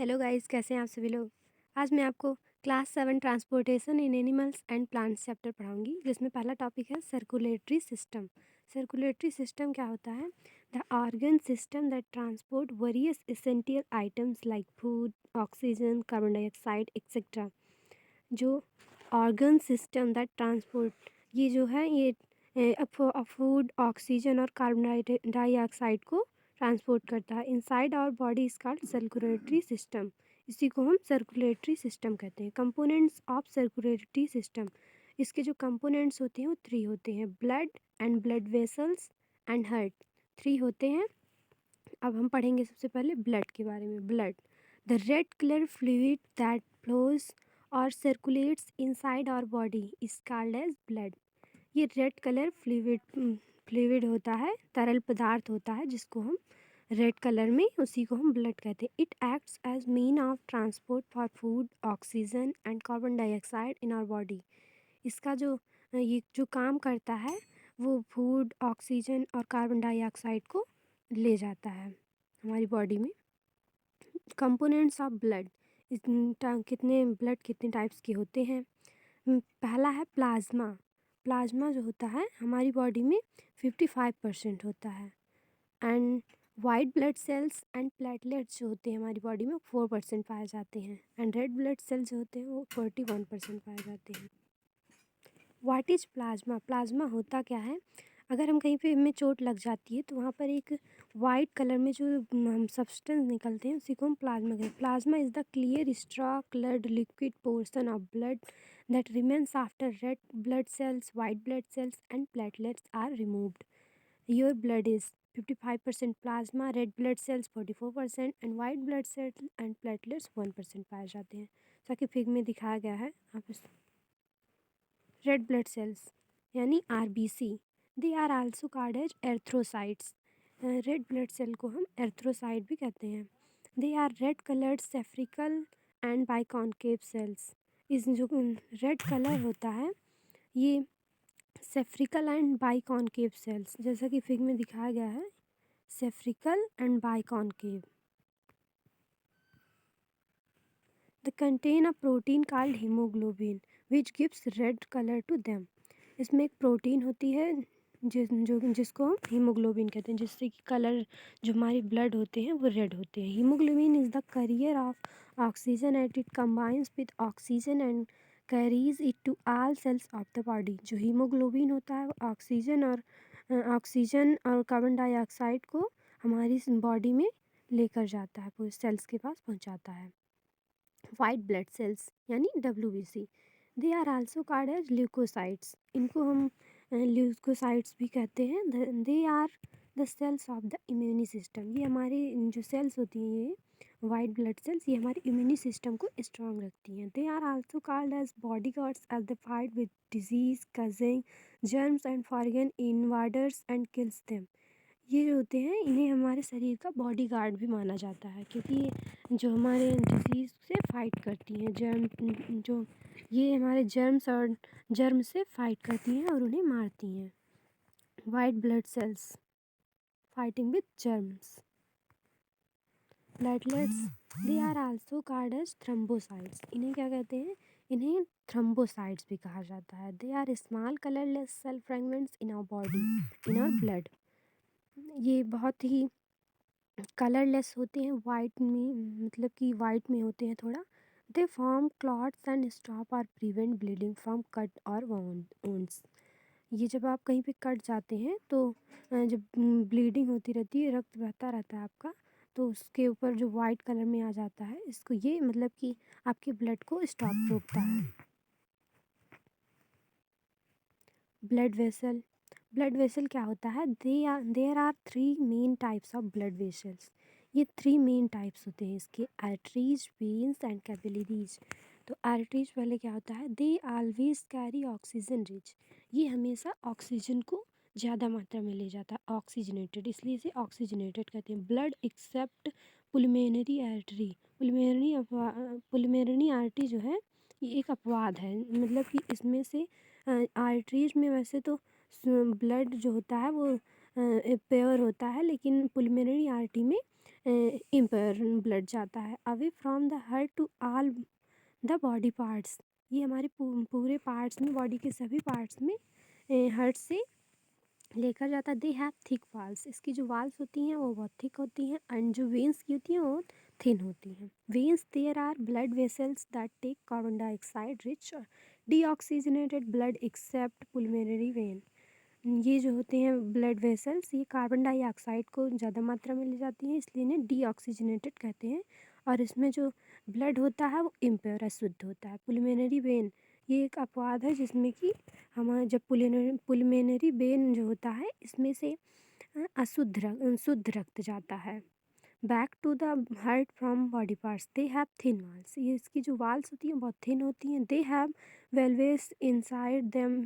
Hello guys, कैसे हैं आप सभी लोग। आज मैं आपको class 7 transportation in animals and plants chapter पढ़ाऊंगी, जिसमें पहला टॉपिक है सर्कुलेटरी सिस्टम। सर्कुलेटरी सिस्टम क्या होता है? The organ system that transport various essential items like food, oxygen, carbon dioxide etcetera. जो ऑर्गन सिस्टम दैट ट्रांसपोर्ट, ये जो है ये फूड, ऑक्सीजन और कार्बन डाइऑक्साइड को ट्रांसपोर्ट करता है। Inside our body is called circulatory system. इसी को हम सर्कुलेटरी सिस्टम कहते हैं। कंपोनेंट्स ऑफ सर्कुलेटरी सिस्टम, इसके जो कंपोनेंट्स होते हैं वो 3 होते हैं: blood and blood vessels and heart. 3 होते हैं। अब हम पढ़ेंगे सबसे पहले ब्लड के बारे में। Blood, the red colour fluid that flows और circulates inside our body is called as blood. ये रेड कलर फ्लूइड होता है, तरल पदार्थ होता है जिसको हम रेड कलर में, उसी को हम ब्लड कहते हैं। It acts as mean of transport for food, oxygen and carbon dioxide in our body. इसका जो ये जो काम करता है वो फूड, ऑक्सीजन और कार्बन डाइऑक्साइड को ले जाता है हमारी बॉडी में। कंपोनेंट्स ऑफ ब्लड, कितने ब्लड कितने टाइप्स के होते हैं। पहला है प्लाज्मा। प्लाज्मा जो होता है हमारी बॉडी में 55% होता है। And white blood cells and platelets जो होते हैं हमारी बॉडी में 4% पाए जाते हैं। एंड रेड ब्लड सेल्स जो होते हैं वो 41% पाए जाते हैं। What is plasma? प्लाज्मा होता क्या है? अगर हम कहीं पे हमें चोट लग जाती है तो वहाँ पर एक वाइट कलर में जो हम सब्सटेंस निकलते हैं उसी को हम प्लाज्मा कहते हैं। Plasma is the clear straw coloured liquid portion of blood that remains after red blood cells, white blood cells and platelets are removed. Your blood is 55% plasma, red blood cells 44% and white blood cells and platelets 1% पाए जाते हैं। ताकि fig में दिखाया गया है। आप इस रेड ब्लड सेल्स यानी RBC, they are also called as erythrocytes. Red blood cell को हम एर्थ्रोसाइट भी कहते हैं। They are red coloured spherical and biconcave cells. इस जो रेड कलर होता है ये सेफ्रिकल एंड बाइकॉन्केव सेल्स, जैसा कि फिग में दिखाया गया है, सेफ्रिकल and बाइकॉन्केव। They contain a protein called hemoglobin which gives red color to them. इसमें एक प्रोटीन होती है जिसको हम हीमोग्लोबिन कहते हैं, जिससे कि कलर जो हमारे ब्लड होते हैं वो रेड होते हैं। Haemoglobin is the carrier of oxygen and it combines with oxygen and carries it to all cells of the body. जो हीमोग्लोबिन होता है वो ऑक्सीजन और कार्बन डाइऑक्साइड को हमारी बॉडी में लेकर जाता है, पूरे सेल्स के पास पहुँचाता है। वाइट ब्लड सेल्स यानी WBC, they are also called as leukocytes. इनको हम ल्यूकोसाइट्स भी कहते हैं। They are the cells of the immune system. ये हमारे जो सेल्स होती हैं, ये वाइट ब्लड सेल्स, ये हमारे इम्यूनी सिस्टम को स्ट्रांग रखती हैं। They are also called as body guards as the fight with disease, causing germs and foreign invaders and kills them. ये जो होते हैं इन्हें हमारे शरीर का बॉडी गार्ड भी माना जाता है, क्योंकि ये जो हमारे डिजीज़ से फाइट करती हैं, जो ये हमारे जर्म से फाइट करती हैं और उन्हें मारती हैं। White blood cells fighting with germs. Platelets, they are also called as thrombocytes. इन्हें क्या कहते हैं? इन्हें थ्रोम्बोसाइट्स भी कहा जाता है। They are small colourless cell fragments in our body, in our blood. ये बहुत ही कलरलेस होते हैं, वाइट में, मतलब कि वाइट में होते हैं थोड़ा। They form clots and stop और प्रिवेंट ब्लीडिंग फ्रॉम कट और वोन्स। ये जब आप कहीं पे कट जाते हैं तो जब ब्लीडिंग होती रहती है, रक्त बहता रहता है आपका, तो उसके ऊपर जो वाइट कलर में आ जाता है, इसको ये मतलब कि आपके ब्लड को स्टॉप रोकता है। ब्लड वेसल, ब्लड वेसल क्या होता है? There are 3 main types of blood vessels. ये 3 मेन टाइप्स होते हैं इसके: आर्टरीज, वेन्स एंड कैपिलरीज। तो आर्टरीज पहले क्या होता है? They always carry oxygen rich. ये हमेशा ऑक्सीजन को ज़्यादा मात्रा में ले जाता है, ऑक्सीजनेटेड, इसलिए इसे ऑक्सीजनेटेड कहते हैं। Blood except pulmonary artery. Pulmonary artery जो है ये एक अपवाद है, मतलब कि इसमें से आर्टरीज में वैसे तो ब्लड जो होता है वो प्योर होता है, लेकिन पुलमेनरी आर्टरी में इम्प्योर ब्लड जाता है away from the heart to all the body parts. ये हमारे पूरे पार्ट्स में, बॉडी के सभी पार्ट्स में हार्ट से लेकर जाता है। दे हैव थिक वाल्स, इसकी जो वाल्स होती हैं वो बहुत थिक होती हैं, एंड जो वेन्स की होती हैं वो थिन होती हैं। Veins there are blood vessels that take carbon dioxide rich deoxygenated blood except pulmonary vein. ये जो होते हैं ब्लड वेसल्स, ये कार्बन डाइऑक्साइड को ज़्यादा मात्रा में ले जाती हैं, इसलिए इन्हें डीऑक्सीजनेटेड कहते हैं। और इसमें जो ब्लड होता है वो इम्प्योर, अशुद्ध होता है। पुलमोनरी वेन ये एक अपवाद है जिसमें कि हमारा जब पुलमोनरी वेन जो होता है इसमें से शुद्ध रक्त जाता है। Back to the heart from body parts they have thin walls, ये इसकी जो वाल्स होती हैं बहुत थिन होती हैं। They have valves inside them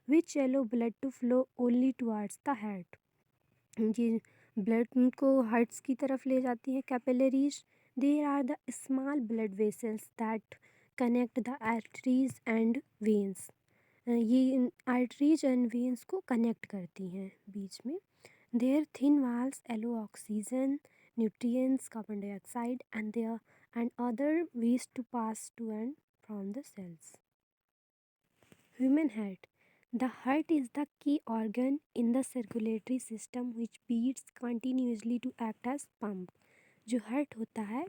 which allow blood to flow only towards the heart. ये ब्लड को हार्ट्स की तरफ ले जाती है। Capillaries there are the small blood vessels that connect the arteries and veins. ये आर्टरीज एंड वेन्स को connect करती हैं बीच में। Their thin walls allow oxygen, nutrients, carbon dioxide and other waste to pass to and from the cells. Human heart. The heart is the key organ in the circulatory system which beats continuously to act as pump. जो heart होता है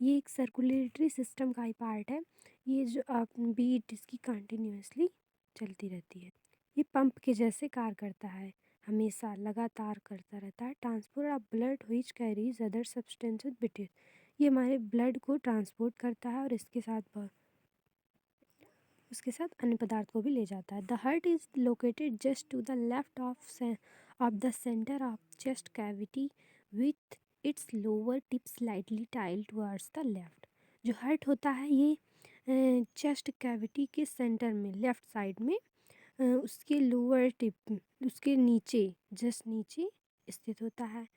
ये एक circulatory system का ही part है। ये जो beat इसकी कंटिन्यूसली चलती रहती है। ये पंप के जैसे कार्य करता है, हमेशा लगातार करता रहता है। Transport of blood which carries other substances between, ये हमारे ब्लड को ट्रांसपोर्ट करता है और उसके साथ अन्य पदार्थ को भी ले जाता है। The heart is located just to the left of the centre of chest cavity with its lower tip slightly tilted towards the left. जो हार्ट होता है ये चेस्ट कैविटी के सेंटर में, लेफ्ट साइड में, उसके लोअर टिप, उसके नीचे, जस्ट नीचे स्थित होता है।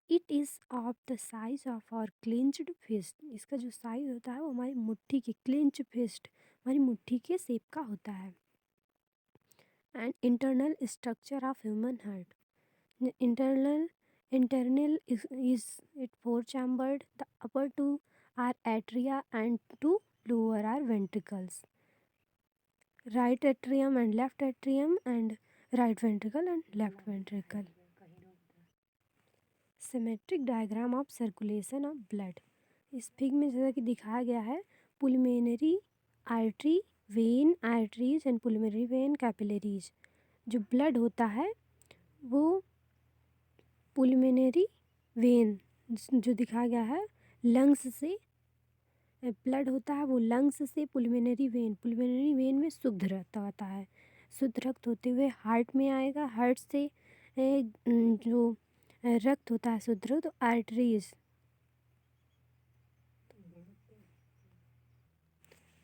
It is of the size of our clenched fist, इसका जो साइज होता है वो हमारी मुट्ठी की, क्लेंच फिस्ट हमारी मुट्ठी के शेप का होता है। And internal structure of human heart, internal is it four chambered, the upper two are atria and two lower are ventricles, right atrium and left atrium and right ventricle and left ventricle. Symmetric diagram of circulation of blood, इस fig में जैसा कि दिखाया गया है, pulmonary artery, vein, arteries and pulmonary vein, capillaries. जो blood होता है वो पुलमेनरी वेन जो दिखाया गया है, लंग्स से ब्लड होता है, वो लंग्स से पुलमेनरी वेन में शुद्ध रक्त आता है। शुद्ध रक्त होते हुए हार्ट में आएगा, हार्ट से जो रक्त होता है शुद्ध रक्त,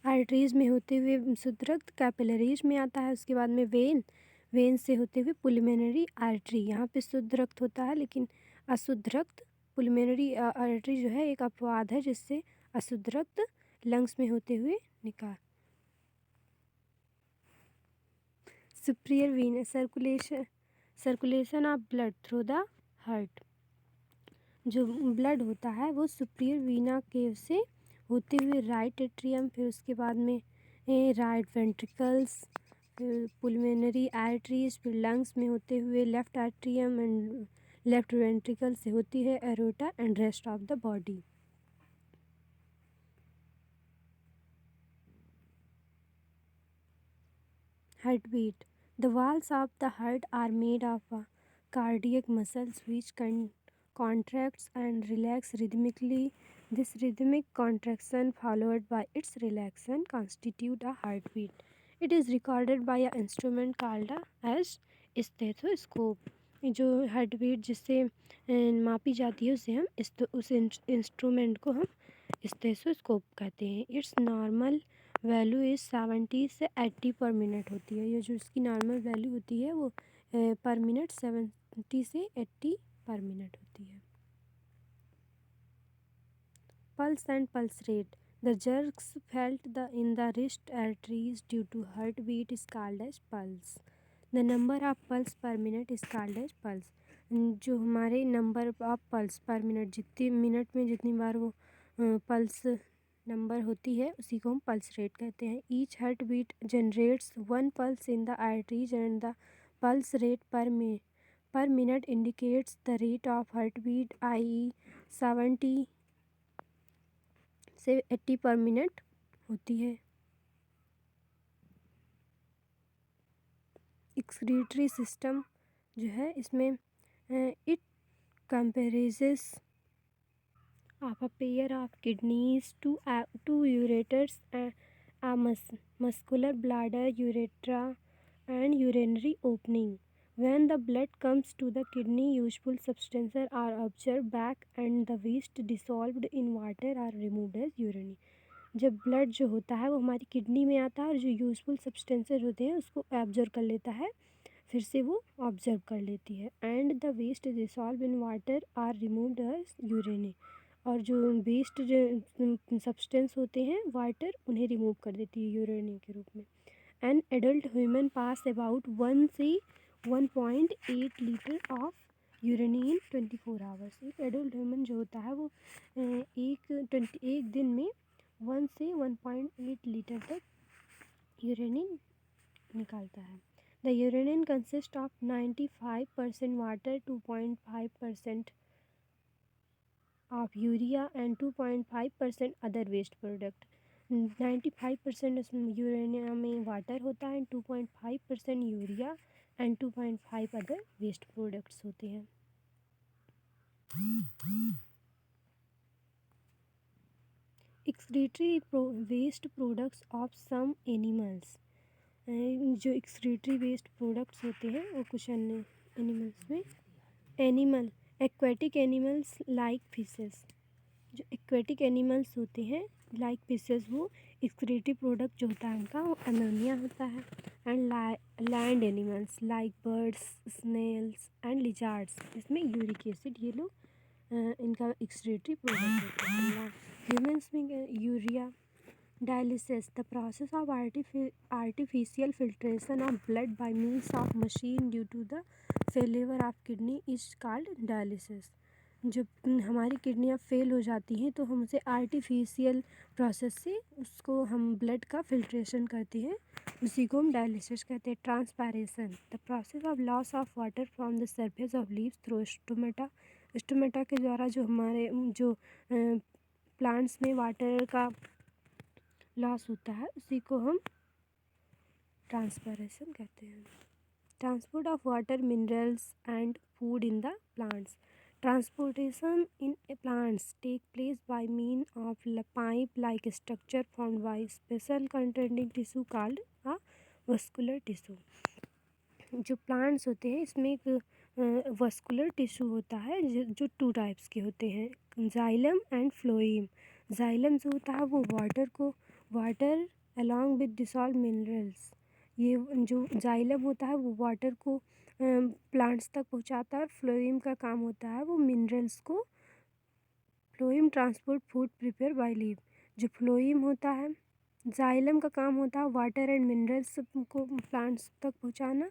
आर्टरीज में होते हुए शुद्ध रक्त कैपिलरीज में आता है। उसके बाद में वेन से होते हुए पुलमेनरी आर्टरी, यहाँ पे शुद्ध रक्त होता है लेकिन अशुद्ध रक्त, पुलमेनरी आर्टरी जो है एक अपवाद है जिससे अशुद्ध रक्त लंग्स में होते हुए निकाल। Superior when circulation of blood through the heart, जो ब्लड होता है वो सुपीरियर वीना केव से होते हुए राइट एट्रियम, फिर उसके बाद में राइट वेंट्रिकल्स, फिर पुलमेनरी आर्टरीज, फिर लंग्स में होते हुए left atrium and left ventricle से होती है aorta and rest of the body. Heartbeat. The walls of the heart are made of cardiac muscles which contracts and relax rhythmically. This rhythmic contraction followed by its relaxation constitute a heartbeat. It is recorded by an instrument called as stethoscope. जो heartbeat जिससे मापी जाती है उसे हम उस instrument को हम स्टेथोस्कोप कहते हैं। इट्स नॉर्मल वैल्यू इज़ 70 से 80 पर मिनट होती है। ये जो इसकी नॉर्मल वैल्यू होती है वो पर मिनट 70 से 80 पर मिनट होती है। Pulse and pulse rate, the jerks felt in the wrist arteries due to heart beat is called as pulse. The number of pulse per minute is called as pulse. जो हमारे number of pulse per minute, जितनी minute में जितनी बार वो pulse number होती है उसी को हम पल्स रेट कहते हैं। Each heart beat generates one pulse in the arteries and the pulse rate per minute indicates the rate of heart beat, आई 70 से 80 पर मिनट होती है। एक्सक्रीटरी सिस्टम जो है इसमें it कंपेरिजेस of a pair of kidneys, two ureters, a muscular bladder, urethra, and urinary opening. When the blood comes to the kidney, useful substances are absorbed back and the waste dissolved in water are removed as urine. जब blood जो होता है वो हमारी kidney में आता है और जो यूज़फुल सब्सटेंसेस होते हैं उसको एब्जॉर्ब कर लेता है, फिर से वो ऑब्जर्व कर लेती है। And the waste dissolve in water are removed as urine, और जो वेस्ट जो सब्सटेंस होते हैं वाटर उन्हें रिमूव कर देती है यूरिन के रूप में। An adult human pass about 1 से 1.8 litre of urine in 24 hours. एक एडल्ट ह्यूमन जो होता है वो एक दिन में 1 से 1.8 लीटर तक यूरेनिन निकालता है। The urine consist of 95% water, 2.5% of urea and 2.5% other waste product. 95% urine में वाटर होता है, 2.5% urea and 2.5 other waste products होते हैं। Excretory waste products of some animals. जो एक्सक्रीटरी वेस्ट प्रोडक्ट्स होते हैं वो कुछ अन्य एनिमल्स में, animal aquatic animals like fishes. जो एक्वेटिक एनिमल्स होते हैं लाइक फिशेस, वो एक्सक्रीटरी प्रोडक्ट जो होता है उनका वो अमोनिया होता है। And land animals like birds, snails and lizards, इसमें यूरिक एसिड, ये लोग इनका एक्सक्रीटरी प्रोडक्ट होता है। ह्यूमन्स में urea dialysis, the process of artificial filtration of blood by means of machine due to the failure of kidney is called dialysis। जब हमारी किडनियाँ fail हो जाती हैं तो हम उसे आर्टिफिशियल प्रोसेस से उसको हम ब्लड का फिल्ट्रेशन करते हैं, उसी को हम डायलिसिस कहते हैं। Transpiration, the process of loss of water from the surface of leaves through stomata. Stomata के द्वारा जो हमारे जो प्लांट्स में वाटर का लॉस होता है उसी को हम ट्रांसपायरेशन कहते हैं। Transport of water, minerals and food in the plants. Transportation in plants take place by mean of pipe like structure formed by special containing tissue called a vascular tissue. जो plants होते हैं इसमें एक vascular tissue होता है जो 2 types के होते हैं, जाइलम एंड फ्लोएम। जाइलम जो होता है वो water along with dissolve minerals, ये जो जाइलम होता है वो वाटर को प्लांट्स तक पहुंचाता है। और फ्लोएम का काम होता है वो मिनरल्स को, phloem transport food prepare by leaf. जो फ्लोएम होता है, जाइलम का काम होता है वाटर एंड मिनरल्स को प्लांट्स तक पहुंचाना,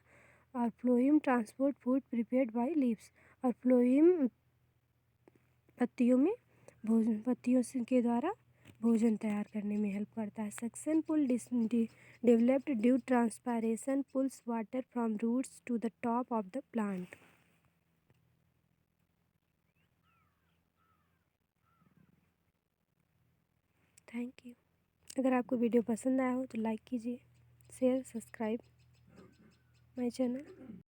और phloem transport food prepared by leaves. और फ्लोएम पत्तियों के द्वारा भोजन तैयार करने में हेल्प करता है। Suction pull developed due transpiration pulls water from roots to the top of the plant. Thank you. अगर आपको वीडियो पसंद आया हो तो लाइक कीजिए, शेयर, सब्सक्राइब माय चैनल।